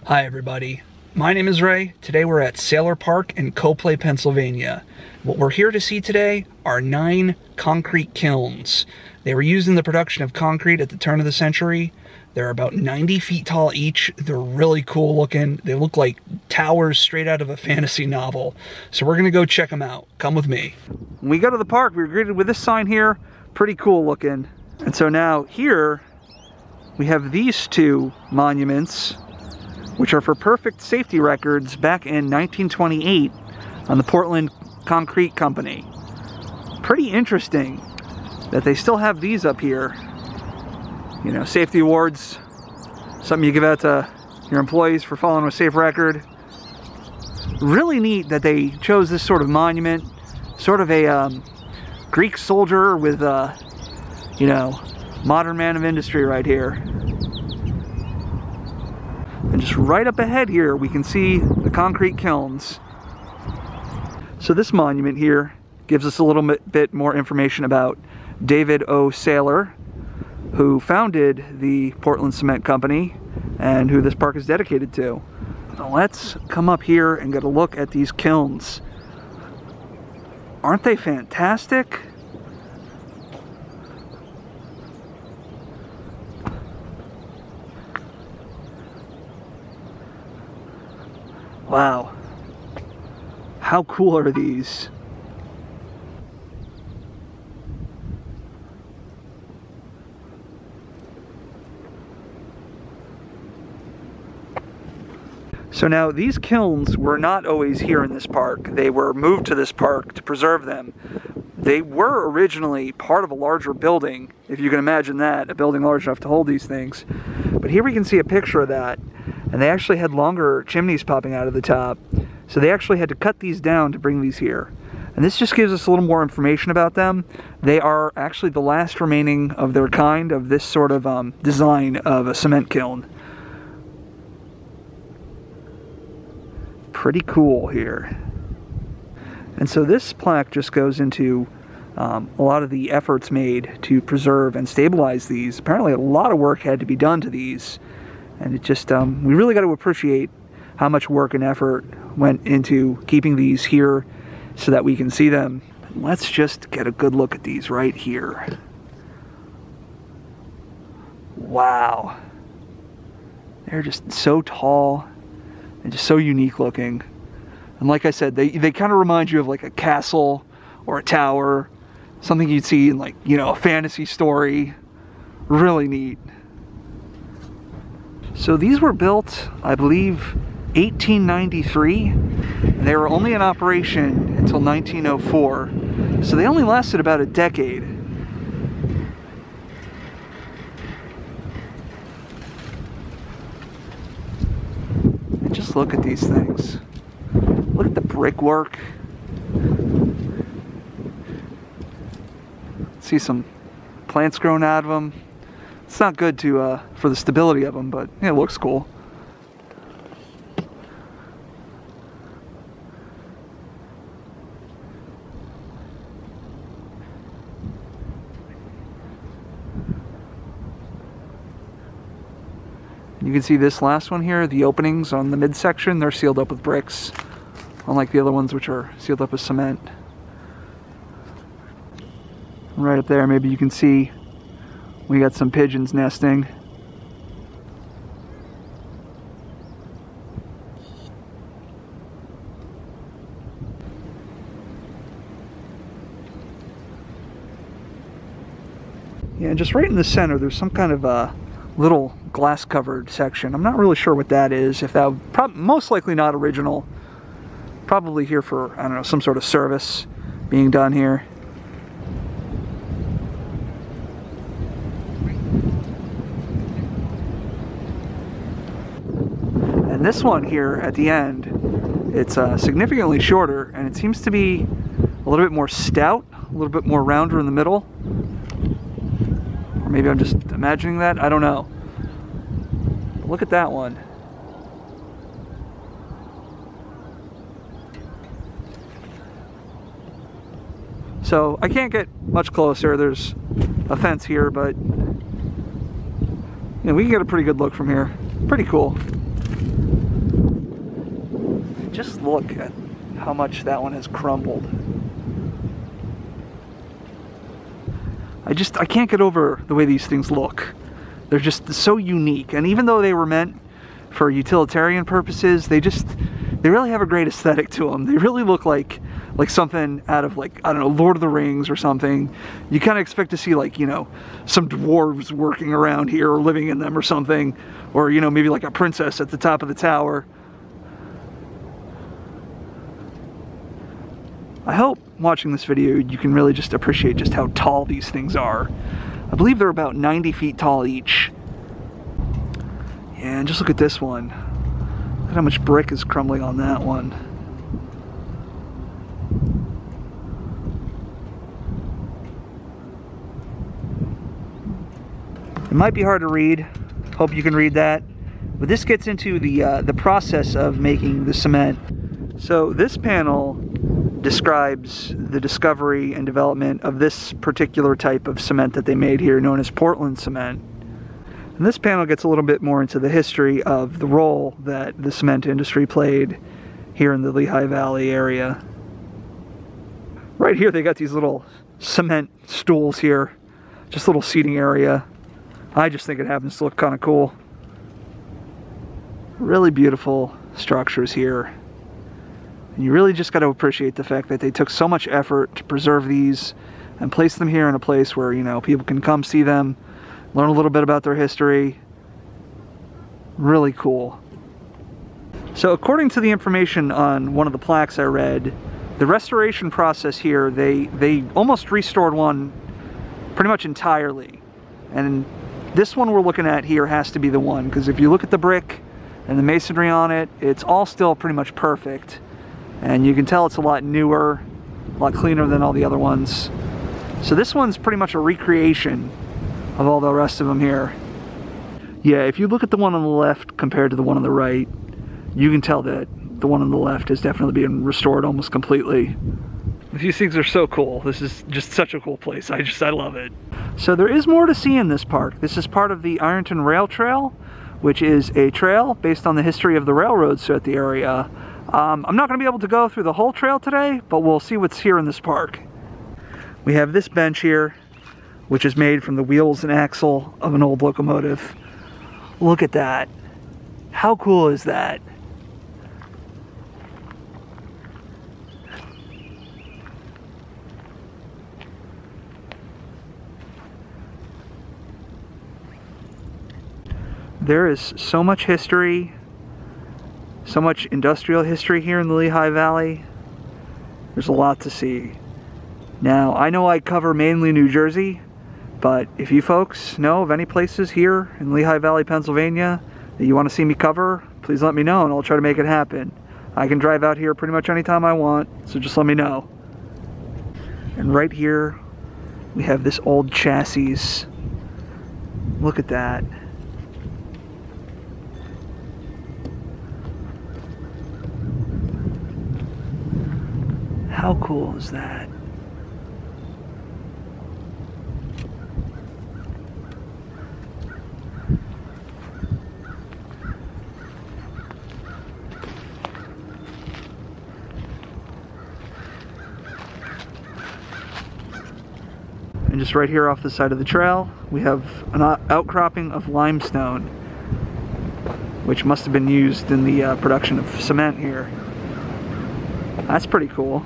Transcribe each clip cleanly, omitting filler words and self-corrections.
Hi everybody, my name is Ray. Today we're at Saylor Park in Coplay, Pennsylvania. What we're here to see today are 9 concrete kilns. They were used in the production of concrete at the turn of the century. They're about 90 feet tall each. They're really cool looking. They look like towers straight out of a fantasy novel. So we're gonna go check them out. Come with me. When we go to the park, we were greeted with this sign here. Pretty cool looking. And so now here, we have these 2 monuments, which are for perfect safety records back in 1928 on the Portland Concrete Company. Pretty interesting that they still have these up here. You know, safety awards, something you give out to your employees for following a safe record. Really neat that they chose this sort of monument, sort of a Greek soldier with you know, modern man of industry right here. And just right up ahead here, we can see the concrete kilns. So this monument here gives us a little bit more information about David O. Saylor, who founded the Portland Cement Company and who this park is dedicated to. Now let's come up here and get a look at these kilns. Aren't they fantastic? Wow, how cool are these? So now these kilns were not always here in this park. They were moved to this park to preserve them. They were originally part of a larger building, if you can imagine that, a building large enough to hold these things. But here we can see a picture of that. And they actually had longer chimneys popping out of the top. So they actually had to cut these down to bring these here. And this just gives us a little more information about them. They are actually the last remaining of their kind of this sort of design of a cement kiln. Pretty cool here. And so this plaque just goes into a lot of the efforts made to preserve and stabilize these. Apparently a lot of work had to be done to these. And it just, we really got to appreciate how much work and effort went into keeping these here so that we can see them. Let's just get a good look at these right here. Wow. They're just so tall and just so unique looking. And like I said, they kind of remind you of like a castle or a tower, something you'd see in like, you know, a fantasy story. Really neat. So these were built, I believe, 1893. They were only in operation until 1904. So they only lasted about a decade. And just look at these things. Look at the brickwork. See some plants growing out of them. It's not good to for the stability of them, but yeah, it looks cool. You can see this last one here, the openings on the midsection, they're sealed up with bricks, unlike the other ones which are sealed up with cement. Right up there, maybe you can see we got some pigeons nesting. Yeah, and just right in the center, there's some kind of a little glass-covered section. I'm not really sure what that is. If that most likely not original. Probably here for, I don't know, some sort of service being done here. And this one here at the end, it's significantly shorter, and it seems to be a little bit more stout, a little bit more rounder in the middle. Or maybe I'm just imagining that, I don't know. But look at that one. So I can't get much closer, there's a fence here, but you know, we can get a pretty good look from here. Pretty cool. just look at how much that one has crumbled. I can't get over the way these things look. They're just so unique, and even though they were meant for utilitarian purposes, they really have a great aesthetic to them. They really look like something out of, like, I don't know, Lord of the Rings or something. You kind of expect to see, like, you know, some dwarves working around here or living in them or something, or, you know, maybe like a princess at the top of the tower. I hope watching this video you can really just appreciate just how tall these things are. I believe they're about 90 feet tall each. And just look at this one. Look at how much brick is crumbling on that one. It might be hard to read. Hope you can read that. But this gets into the process of making the cement. So this panel describes the discovery and development of this particular type of cement that they made here, known as Portland cement. And this panel gets a little bit more into the history of the role that the cement industry played here in the Lehigh Valley area. Right here they got these little cement stools here, just a little seating area. I just think it happens to look kind of cool. Really beautiful structures here. And you really just got to appreciate the fact that they took so much effort to preserve these and place them here in a place where, you know, people can come see them, learn a little bit about their history. Really cool. So according to the information on one of the plaques I read, the restoration process here, they almost restored one pretty much entirely. And this one we're looking at here has to be the one, because if you look at the brick and the masonry on it, it's all still pretty much perfect. And you can tell it's a lot newer, a lot cleaner than all the other ones. So this one's pretty much a recreation of all the rest of them here. Yeah, if you look at the one on the left compared to the one on the right, you can tell that the one on the left has definitely been restored almost completely. These things are so cool. This is just such a cool place. I love it. So there is more to see in this park. This is part of the Ironton Rail Trail, which is a trail based on the history of the railroads throughout the area. I'm not going to be able to go through the whole trail today, but we'll see what's here in this park. We have this bench here, which is made from the wheels and axle of an old locomotive. Look at that. How cool is that? There is so much history, so much industrial history here in the Lehigh Valley. There's a lot to see. Now, I know I cover mainly New Jersey, but if you folks know of any places here in Lehigh Valley, Pennsylvania that you want to see me cover, please let me know and I'll try to make it happen. I can drive out here pretty much anytime I want, so just let me know. And right here, we have this old chassis. Look at that. How cool is that? And just right here off the side of the trail, we have an outcropping of limestone, which must have been used in the production of cement here. That's pretty cool.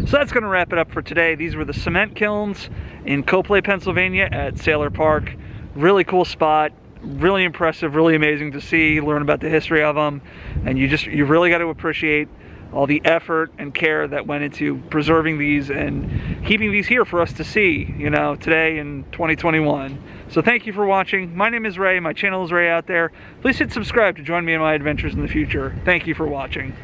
So that's going to wrap it up for today. These were the cement kilns in Coplay, Pennsylvania at Saylor Park. Really cool spot, really impressive, really amazing to see, learn about the history of them. And you really got to appreciate all the effort and care that went into preserving these and keeping these here for us to see, you know, today in 2021. So thank you for watching. My name is Ray. My channel is Ray Out There. Please hit subscribe to join me in my adventures in the future. Thank you for watching.